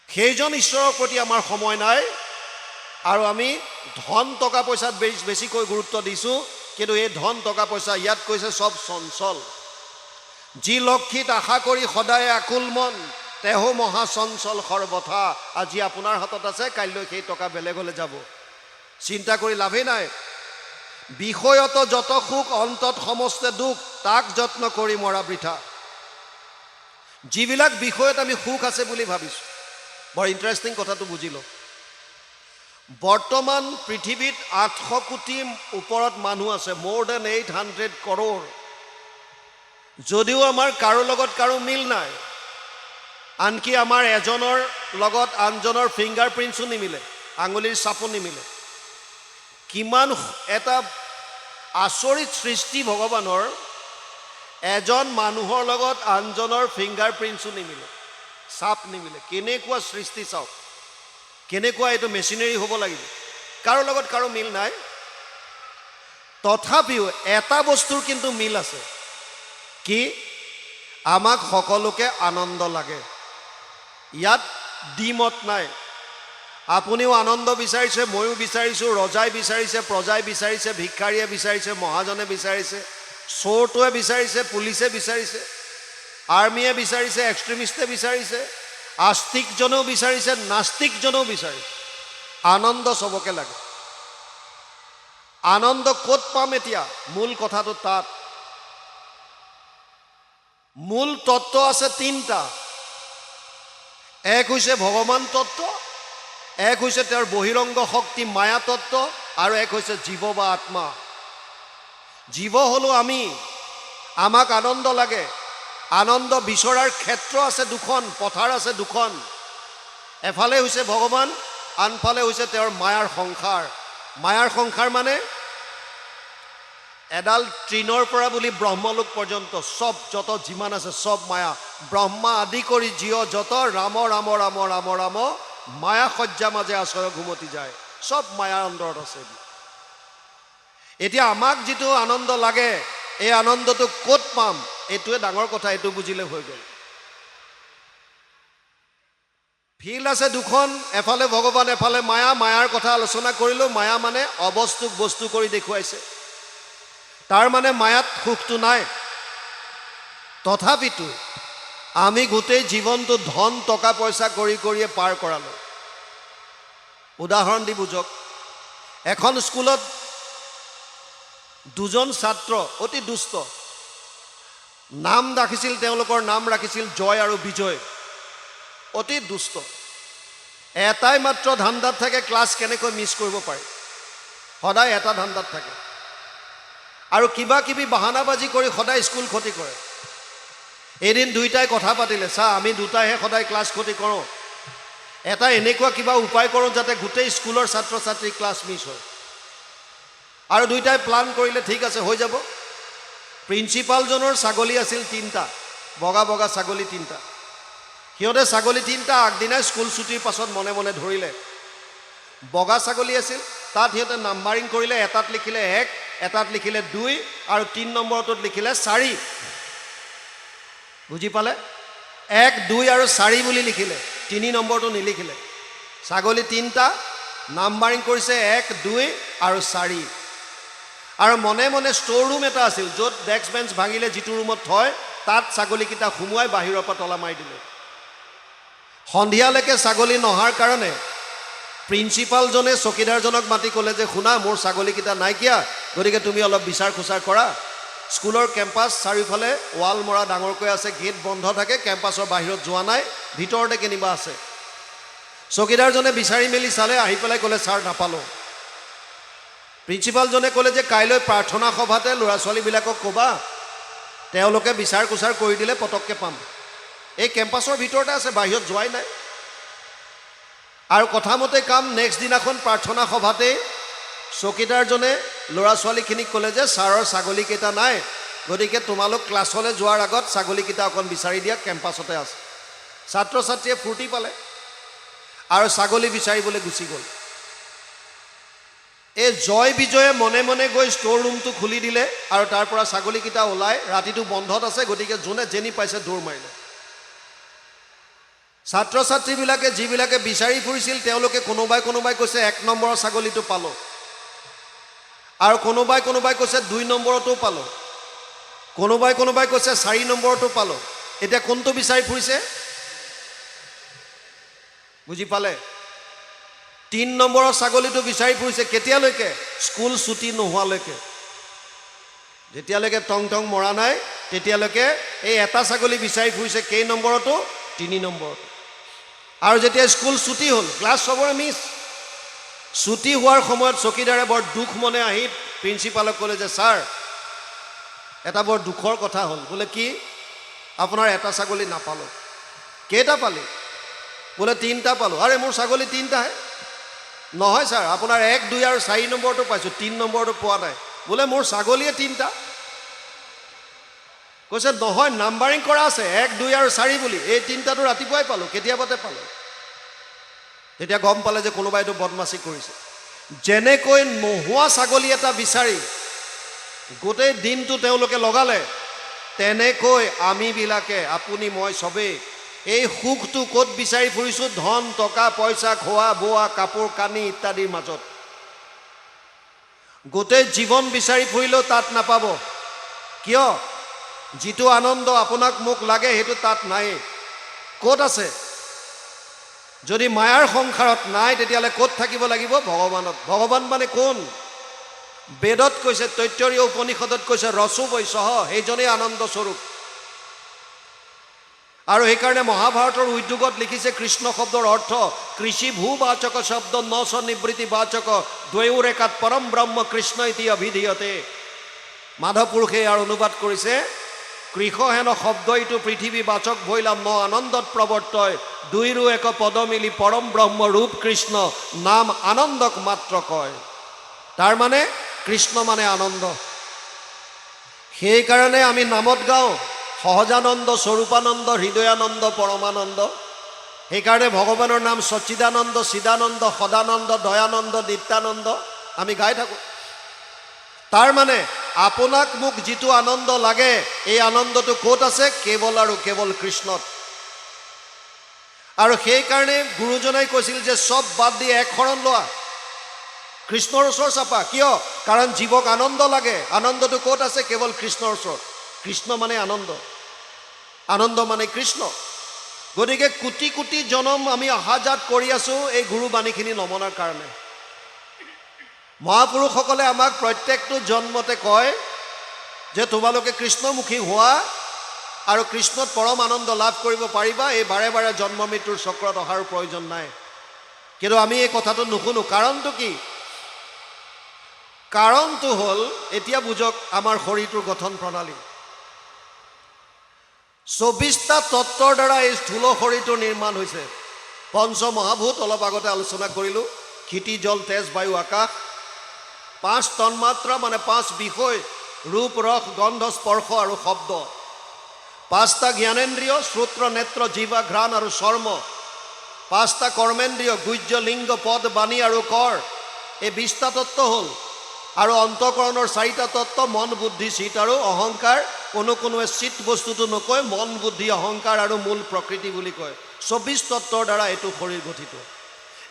সেইজন ঈশ্বৰৰ প্ৰতি আমাৰ সময় নাই। আৰু আমি ধন টকা পইচাত বেছিকৈ গুৰুত্ব দিছোঁ। কিন্তু এই ধন টকা পইচা, ইয়াত কৈছে চব চঞ্চল। যি লক্ষীত আশা কৰি সদায় আকুল মন, তেহো মহা চঞ্চল সৰ্বথা। আজি আপোনাৰ হাতত আছে, কাইলৈ সেই টকা বেলেগলৈ যাব, চিন্তা কৰি লাভেই নাই। বিষয়ত যত সুখ অন্তত সমস্তে দুখ, তাক যত্ন কৰি মৰা বৃথা। যিবিলাক বিষয়ত আমি সুখ আছে বুলি ভাবিছোঁ, বৰ ইণ্টাৰেষ্টিং কথাটো বুজিলোঁ। বৰ্তমান পৃথিৱীত 800 কোটিৰ ওপৰত মানুহ আছে, মোৰ দেন 800 কৰোৰ। যদিও আমাৰ কাৰো লগত কাৰো মিল নাই, আনকি আমাৰ এজনৰ লগত আনজনৰ ফিংগাৰ প্ৰিণ্টছো নিমিলে, আঙুলিৰ চাপো নিমিলে। কিমান এটা আচৰিত সৃষ্টি ভগৱানৰ, এজন মানুহৰ লগত আনজনৰ ফিংগাৰ প্ৰিণ্টছো নিমিলে, চাপ নিমিলে। কেনেকুৱা সৃষ্টি চাওক, কেনেকুৱা এইটো মেচিনেৰী হ'ব লাগিব। কাৰো লগত কাৰো মিল নাই। তথাপিও এটা বস্তুৰ কিন্তু মিল আছে, কি? আমাক সকলোকে আনন্দ লাগে। ইয়াত দ্বিমত নাই। আপুনিও আনন্দ বিচাৰিছে, ময়ো বিচাৰিছোঁ, ৰজাই বিচাৰিছে, প্ৰজাই বিচাৰিছে, ভিক্ষাৰীয়ে বিচাৰিছে, মহাজনে বিচাৰিছে, চোৰটোৱে বিচাৰিছে, পুলিচে বিচাৰিছে, আৰ্মিয়ে বিচাৰিছে, এক্সট্ৰিমিষ্টে বিচাৰিছে, আস্তিকজনেও বিচাৰিছে, নাস্তিকজনেও বিচাৰিছে। আনন্দ চবকে লাগে। আনন্দ ক'ত পাম এতিয়া? মূল কথাটো তাত। মূল তত্ত্ব আছে 3টা। এক হৈছে ভগৱান তত্ত্ব, এক হৈছে তেওঁৰ বহিৰংগ শক্তি মায়া তত্ত্ব, আৰু এক হৈছে জীৱ বা আত্মা। জীৱ হ'লো আমি, আমাক আনন্দ লাগে। আনন্দ বিচৰাৰ ক্ষেত্ৰ আছে 2খন, পথাৰ আছে 2খন। এফালে হৈছে ভগৱান, আনফালে হৈছে তেওঁৰ মায়াৰ সংসাৰ। মায়াৰ সংসাৰ মানে এডাল তৃণৰ পৰা বুলি ব্ৰহ্মলোক পৰ্যন্ত চব যত যিমান আছে চব মায়া ব্ৰহ্মা আদি কৰি জীৱ যত ৰাম ৰাম ৰাম ৰাম ৰাম মায়া সজ্জা মাজে আশ্ৰয় ঘুমতি যায় সব মায়াৰ অন্তৰত আছে এতিয়া আমাক যেটো আনন্দ লাগে এই আনন্দটো ক'ত পাম এটোৱে ডাঙৰ কথা এটো বুজিলে হৈ গ'ল ফিল আছে দুখন এফালে ভগৱান এফালে মায়া মায়াৰ কথা আলোচনা কৰিলো মায়া মানে অবস্তুক বস্তু কৰি দেখুৱাইছে তাৰ মানে মায়াত সুখটো নাই তথাপিতো আমি গোটেই জীৱনটো ধন টকা পইচা কৰি কৰিয়ে পাৰ কৰালো উদাহৰণ দি বুজক এখন স্কুলত দুজন ছাত্ৰ অতি দুষ্ট নাম ৰাখিছিল তেওঁলোকৰ নাম ৰাখিছিল জয় আৰু বিজয় অতি দুষ্ট এটাই মাত্ৰ ধান্দাত থাকে ক্লাছ কেনেকৈ মিছ কৰিব পাৰি সদায় এটা ধান্দাত থাকে আৰু কিবা কিবি বাহানাবাজি কৰি সদায় স্কুল ক্ষতি কৰে এদিন দুইটাই কথা পাতিলে চা আমি দুটাইহে সদায় ক্লাছ ক্ষতি কৰোঁ এটা এনেকুৱা কিবা উপায় কৰোঁ যাতে গোটেই স্কুলৰ ছাত্ৰ ছাত্ৰী ক্লাছ মিছ হয় আৰু দুইটাই প্লান কৰিলে ঠিক আছে হৈ যাব প্ৰিন্সিপালজনৰ ছাগলী আছিল 3টা বগা বগা ছাগলী 3টা সিহঁতে ছাগলী 3টা আগদিনা স্কুল ছুটিৰ পাছত মনে মনে ধৰিলে বগা ছাগলী আছিল তাত সিহঁতে নাম্বাৰিং কৰিলে এটাত লিখিলে 1 এটাত লিখিলে 2 আৰু 3 নম্বৰটোত লিখিলে 4 বুজি পালে 1 2 আৰু 4 বুলি লিখিলে 3 নম্বৰটো নিলিখিলে ছাগলী 3টা নাম্বাৰিং কৰিছে 1 2 আৰু 4 আৰু মনে মনে ষ্ট'ৰ ৰুম এটা আছিল য'ত ডেস্ক বেঞ্চ ভাঙিলে যিটো ৰুমত থয় তাত ছাগলীকেইটা সুমুৱাই বাহিৰৰ পৰা তলা মাৰি দিলে সন্ধিয়ালৈকে ছাগলী নহাৰ কাৰণে প্ৰিন্সিপালজনে চকীদাৰজনক মাতি ক'লে যে শুনা মোৰ ছাগলীকেইটা নাইকিয়া গতিকে তুমি অলপ বিচাৰ খোচাৰ কৰা স্কুলৰ কেম্পাছ চাৰিওফালে ৱাল মৰা ডাঙৰকৈ আছে গেট বন্ধ থাকে কেম্পাছৰ বাহিৰত যোৱা নাই ভিতৰতে কেনিবা আছে চকীদাৰজনে বিচাৰি মেলি চালে আহি পেলাই ক'লে ছাৰ নাপালোঁ প্ৰিন্সিপালজনে ক'লে যে কাইলৈ প্ৰাৰ্থনা সভাতে ল'ৰা ছোৱালীবিলাকক ক'বা তেওঁলোকে বিচাৰ কুচাৰ কৰি দিলে পটককৈ পাম এই কেম্পাছৰ ভিতৰতে আছে বাহিৰত যোৱাই নাই আৰু কথামতে কাম নেক্সট দিনাখন প্ৰাৰ্থনা সভাতে চকীদাৰজনে ল'ৰা ছোৱালীখিনিক ক'লে যে ছাৰৰ ছাগলীকেইটা নাই গতিকে তোমালোক ক্লাছলৈ যোৱাৰ আগত ছাগলীকেইটা অকণ বিচাৰি দিয়া কেম্পাছতে আছে ছাত্ৰ ছাত্ৰীয়ে ফূৰ্তি পালে আৰু ছাগলী বিচাৰিবলৈ গুচি গ'ল এই জয় বিজয়ে মনে মনে গৈ ষ্ট'ৰ ৰুমটো খুলি দিলে আৰু তাৰ পৰা ছাগলীকেইটা ওলাই ৰাতিটো বন্ধত আছে গতিকে যোনে যেনি পাইছে দৌৰ মাৰিলে ছাত্ৰ ছাত্ৰীবিলাকে যিবিলাকে বিচাৰি ফুৰিছিল তেওঁলোকে কোনোবাই কৈছে 1 নম্বৰৰ ছাগলীটো পালোঁ আৰু কোনোবাই কৈছে 2 নম্বৰটো পালোঁ কোনোবাই কৈছে 4 নম্বৰটো পালোঁ এতিয়া কোনটো বিচাৰি ফুৰিছে বুজি পালে 3 নম্বৰৰ ছাগলীটো বিচাৰি ফুৰিছে কেতিয়ালৈকে স্কুল ছুটি নোহোৱালৈকে যেতিয়ালৈকে টং টং মৰা নাই তেতিয়ালৈকে এই এটা ছাগলী বিচাৰি ফুৰিছে কেই নম্বৰটো 3 নম্বৰটো আৰু যেতিয়া স্কুল ছুটি হ'ল ক্লাছ সবৰে মিছ ছুটি হোৱাৰ সময়ত চকীদাৰে বৰ দুখ মনে আহি প্ৰিন্সিপালক ক'লে যে ছাৰ এটা বৰ দুখৰ কথা হ'ল বোলে কি আপোনাৰ এটা ছাগলী নাপালোঁ কেইটা পালি বোলে 3টা পালোঁ আৰে মোৰ ছাগলী 3টাহে নহয় ছাৰ আপোনাৰ 1 2 আৰু 4 নম্বৰটো পাইছোঁ 3 নম্বৰটো পোৱা নাই বোলে মোৰ ছাগলীয়ে 3টা কৈছে নহয় নাম্বাৰিং কৰা আছে 1 2 আৰু 4 বুলি এই 3টাটো ৰাতিপুৱাই পালোঁ কেতিয়াবাতে পালোঁ তেতিয়া গম পালে যে কোনোবাই এইটো বদমাচি কৰিছে যেনেকৈ নোহোৱা ছাগলী এটা বিচাৰি গোটেই দিনটো তেওঁলোকে লগালে তেনেকৈ আমিবিলাকে আপুনি মই চবেই এই সুখটো ক'ত বিচাৰি ফুৰিছোঁ ধন টকা পইচা খোৱা বোৱা কাপোৰ কানি ইত্যাদিৰ মাজত গোটেই জীৱন বিচাৰি ফুৰিলেও তাত নাপাব কিয় যিটো আনন্দ আপোনাক মোক লাগে সেইটো তাত নাই ক'ত আছে যদি মায়াৰ সংসাৰত নাই তেতিয়াহ'লে ক'ত থাকিব লাগিব ভগৱানত ভগৱান মানে কোন বেদত কৈছে তৈত্তৰীয় উপনিষদত কৈছে ৰসো বৈশহ সেইজনেই আনন্দ স্বৰূপ আৰু সেইকাৰণে মহাভাৰতৰ উদ্যোগত লিখিছে কৃষ্ণ শব্দৰ অৰ্থ কৃষি ভূবাচক শব্দ নচ নিবৃত্তি বাচক দ্বয়োৰ একাত পৰম ব্ৰহ্ম কৃষ্ণ ইতি অভিধীয়তে মাধৱ পুৰুষে ইয়াৰ অনুবাদ কৰিছে কৃষ হেন শব্দ ইটো পৃথিৱী বাচক ভৈলাম ন আনন্দত প্ৰৱৰ্তয় দুইৰো এক পদ মিলি পৰম ব্ৰহ্ম ৰূপ কৃষ্ণ নাম আনন্দক মাত্ৰ কয় তাৰ মানে কৃষ্ণ মানে আনন্দ সেইকাৰণে আমি নামত গাওঁ সহজানন্দ, স্বৰূপানন্দ, হৃদয়ানন্দ, পৰমানন্দ। সেইকাৰণে ভগৱানৰ নাম সচ্চিদানন্দ, চিদানন্দ, সদানন্দ, দয়ানন্দ, নিত্যানন্দ আমি গাই থাকোঁ। তাৰ মানে আপোনাক মোক যিটো আনন্দ লাগে, এই আনন্দটো ক'ত আছে? কেৱল আৰু কেৱল কৃষ্ণত। আৰু সেইকাৰণে গুৰুজনাই কৈছিল যে চব বাদ দি এক শৰণ লোৱা, কৃষ্ণৰ ওচৰ চাপা। কিয়? কাৰণ জীৱক আনন্দ লাগে। আনন্দটো ক'ত আছে? কেৱল কৃষ্ণৰ ওচৰত। কৃষ্ণ মানে আনন্দ, আনন্দ মানে কৃষ্ণ। গতিকে কোটি কোটি জনম আমি অহা যাত কৰি আছোঁ এই গুৰুবাণীখিনি নমনাৰ কাৰণে। মহাপুৰুষসকলে আমাক প্ৰত্যেকটো জন্মতে কয় যে তোমালোকে কৃষ্ণমুখী হোৱা আৰু কৃষ্ণত পৰম আনন্দ লাভ কৰিব পাৰিবা। এই বাৰে বাৰে জন্ম মৃত্যুৰ চক্ৰত অহাৰ প্ৰয়োজন নাই। কিন্তু আমি এই কথাটো নুশুনো। কাৰণটো কি? কাৰণটো হ'ল, এতিয়া বুজক আমাৰ শৰীৰটোৰ গঠন প্ৰণালী। 24টা তত্ত্বৰ দ্বাৰা এই স্থূল শৰীৰটো নিৰ্মাণ হৈছে। পঞ্চ মহাভূত অলপ আগতে আলোচনা কৰিলোঁ। ক্ষিতি, জল, তেজ, বায়ু, আকাশ। 5 তন্মাত্ৰা মানে 5 বিষয়, ৰূপ, ৰস, গন্ধ, স্পৰ্শ আৰু শব্দ। 5টা জ্ঞানেন্দ্ৰিয়, শ্ৰোত্ৰ, নেত্ৰ, জিভা, ঘ্ৰাণ আৰু চৰ্ম। 5টা কৰ্মেন্দ্ৰিয়, গুহ্য, লিংগ, পদ, বাণী আৰু কৰ। এই 20টা তত্ত্ব হ'ল। আৰু অন্তঃকৰণৰ 4টা তত্ত্ব, মন, বুদ্ধি, চিত আৰু অহংকাৰ। কোনোৱে চিত বস্তুটো নকয়, মন, বুদ্ধি, অহংকাৰ আৰু মূল প্ৰকৃতি বুলি কয়। 24 তত্ত্বৰ দ্বাৰা এইটো শৰীৰ গঠিত।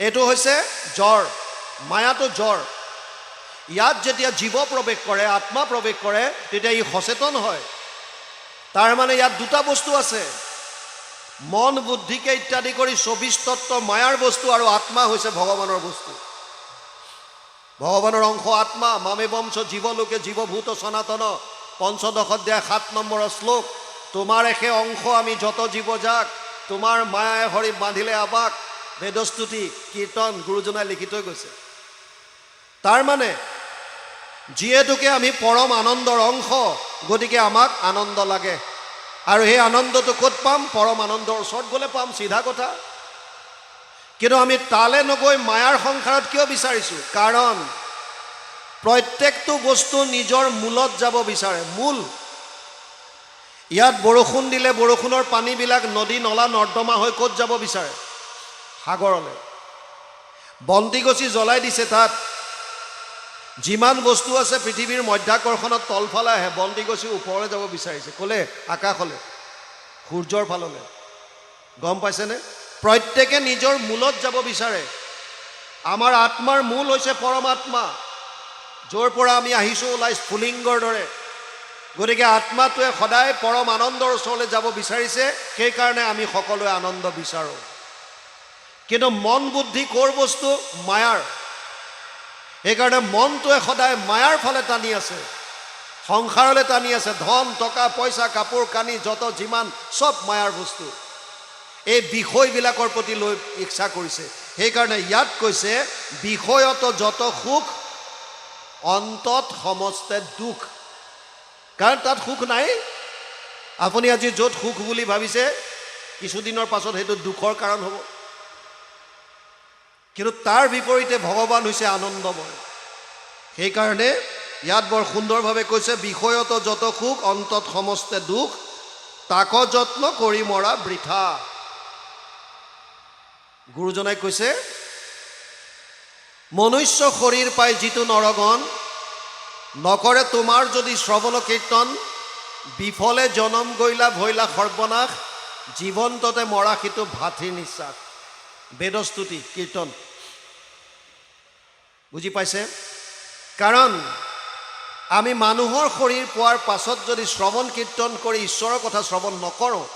এইটো হৈছে জ্বৰ, মায়াটো জ্বৰ। ইয়াত যেতিয়া জীৱ প্ৰৱেশ কৰে, আত্মা প্ৰৱেশ কৰে, তেতিয়া ই সচেতন হয়। তাৰ মানে ইয়াত দুটা বস্তু আছে, মন, বুদ্ধিকে ইত্যাদি কৰি 24 তত্ত্ব মায়াৰ বস্তু, আৰু আত্মা হৈছে ভগৱানৰ বস্তু। ভগৱানৰ অংশ আত্মা। মামে বংশ জীৱলোকে জীৱভূত সনাতন। পঞ্চদশ অধ্যায় 7 নম্বৰৰ শ্লোক। তোমাৰ একে অংশ আমি যত জীৱ যাক, তোমাৰ মায়াই হৰি বান্ধিলে আবাক। বেদস্তুতি, কীৰ্তন গুৰুজনাই লিখি থৈ গৈছে। তাৰ মানে যিহেতুকে আমি পৰম আনন্দৰ অংশ, গতিকে আমাক আনন্দ লাগে। আৰু সেই আনন্দটো ক'ত পাম? পৰম আনন্দৰ ওচৰত গ'লে পাম, চিধা কথা। কিন্তু আমি তালে নগৈ মায়াৰ সংসাৰত কিয় বিচাৰিছোঁ? কাৰণ প্ৰত্যেকটো বস্তু নিজৰ মূলত যাব বিচাৰে। মূল। ইয়াত বৰষুণ দিলে বৰষুণৰ পানীবিলাক নদী, নলা, নৰ্দমা হৈ ক'ত যাব বিচাৰে? সাগৰলৈ। বন্তি গছি জ্বলাই দিছে, তাত যিমান বস্তু আছে পৃথিৱীৰ মধ্যাকৰ্ষণত তলফালে আহে। বন্তি গছি ওপৰলৈ যাব বিচাৰিছে। ক'লে? আকাশলৈ, সূৰ্যৰ ফাললৈ। গম পাইছেনে? প্ৰত্যেকে নিজৰ মূলত যাব বিচাৰে। আমাৰ আত্মাৰ মূল হৈছে পৰমাত্মা, য'ৰ পৰা আমি আহিছোঁ ওলাই স্ফুলিংগৰ দৰে। গতিকে আত্মাটোৱে সদায় পৰম আনন্দৰ ওচৰলৈ যাব বিচাৰিছে। সেইকাৰণে আমি সকলোৱে আনন্দ বিচাৰোঁ। কিন্তু মন, বুদ্ধি ক'ৰ বস্তু? মায়াৰ। সেইকাৰণে মনটোৱে সদায় মায়াৰ ফালে টানি আছে, সংসাৰলৈ টানি আছে। ধন, টকা, পইচা, কাপোৰ কানি, যত যিমান, চব মায়াৰ বস্তু। এই বিষয়বিলাকৰ প্ৰতি লৈ ইচ্ছা কৰিছে। সেইকাৰণে ইয়াত কৈছে বিষয়ত যত সুখ, অন্তত সমস্তে দুখ। কাৰণ তাত সুখ নাই। আপুনি আজি য'ত সুখ বুলি ভাবিছে, কিছুদিনৰ পাছত সেইটো দুখৰ কাৰণ হ'ব। কিন্তু তাৰ বিপৰীতে ভগৱান হৈছে আনন্দময়। সেইকাৰণে ইয়াত বৰ সুন্দৰভাৱে কৈছে, বিষয়ত যত সুখ, অন্তত সমস্তে দুখ, তাক যত্ন কৰি মৰা বৃথা। গুৰুজনাই কৈছে, মনুষ্য শৰীৰ পাই যিটো নৰগণ, নকৰে তোমাৰ যদি শ্ৰৱণ কীৰ্তন, বিফলে জনম গৈলা ভৈলা সৰ্বনাশ, জীৱন্ততে মৰা সিটো ভাতৃ নিশ্বাস। বেদস্তুতি, কীৰ্তন। বুজি পাইছে? কাৰণ আমি মানুহৰ শৰীৰ পোৱাৰ পাছত যদি শ্ৰৱণ কীৰ্তন কৰি ঈশ্বৰৰ কথা শ্ৰৱণ নকৰোঁ,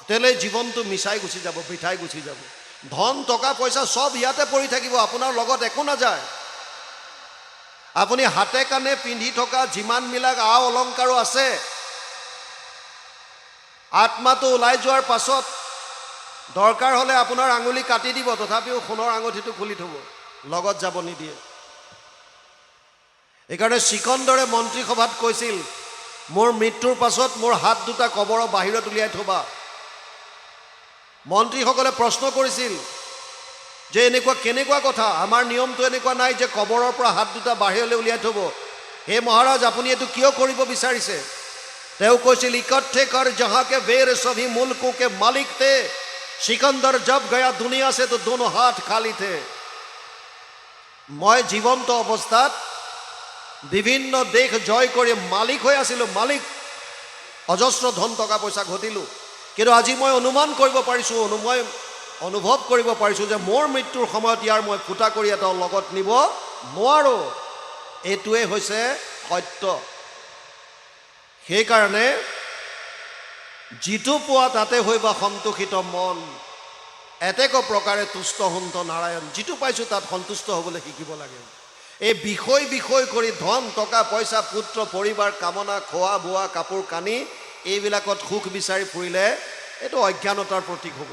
তেতিয়াহ'লে জীৱনটো মিছাই গুচি যাব, বৃথাই গুচি যাব। ধন, টকা, পইচা চব ইয়াতে পৰি থাকিব, আপোনাৰ লগত একো নাযায়। আপুনি হাতে কাণে পিন্ধি থকা যিমানবিলাক আ অলংকাৰো আছে, আত্মাটো ওলাই যোৱাৰ পাছত দৰকাৰ হ'লে আপোনাৰ আঙুলি কাটি দিব, তথাপিও সোণৰ আঙুঠিটো খুলি থ'ব, লগত যাব নিদিয়ে। এইকাৰণে চিকন্দৰে মন্ত্ৰীসভাত কৈছিল, মোৰ মৃত্যুৰ পাছত মোৰ হাত দুটা কবৰৰ বাহিৰত উলিয়াই থবা। মন্ত্ৰীসকলে প্ৰশ্ন কৰিছিল যে এনেকুৱা কেনেকুৱা কথা, আমাৰ নিয়মটো এনেকুৱা নাই যে কবৰৰ পৰা হাত দুটা বাহিৰলৈ উলিয়াই থ'ব। হে মহাৰাজ আপুনি এইটো কিয় কৰিব বিচাৰিছে তেওঁ কৈছিল ইকঠে কৰ জহাকে বেৰ সভি মুলকো কে মালিক थे সিকন্দৰ জব গয়া দুনিয়া সে তো দোনো হাত খালি थे মই জীৱন্ত অৱস্থাত বিভিন্ন দেশ জয় কৰি মালিক হৈ আছিলোঁ মালিক অজস্ৰ ধন টকা পইচা ঘটিলোঁ কিন্তু আজি মই অনুমান কৰিব পাৰিছোঁ মই অনুভৱ কৰিব পাৰিছোঁ যে মোৰ মৃত্যুৰ সময়ত ইয়াৰ মই ফুটা কৰি এটা লগত নিব নোৱাৰোঁ এইটোৱে হৈছে সত্য সেইকাৰণে যিটো পোৱা তাতে হৈবা সন্তোষিত মন এতেক প্ৰকাৰে তুষ্ট হন্ত নাৰায়ণ যিটো পাইছোঁ তাত সন্তুষ্ট হ'বলৈ শিকিব লাগে এই বিষয় কৰি ধন টকা পইচা পুত্ৰ পৰিবাৰ কামনা খোৱা বোৱা কাপোৰ কানি এইবিলাকত সুখ বিচাৰি ফুৰিলে এইটো অজ্ঞানতাৰ প্ৰতীক হ'ব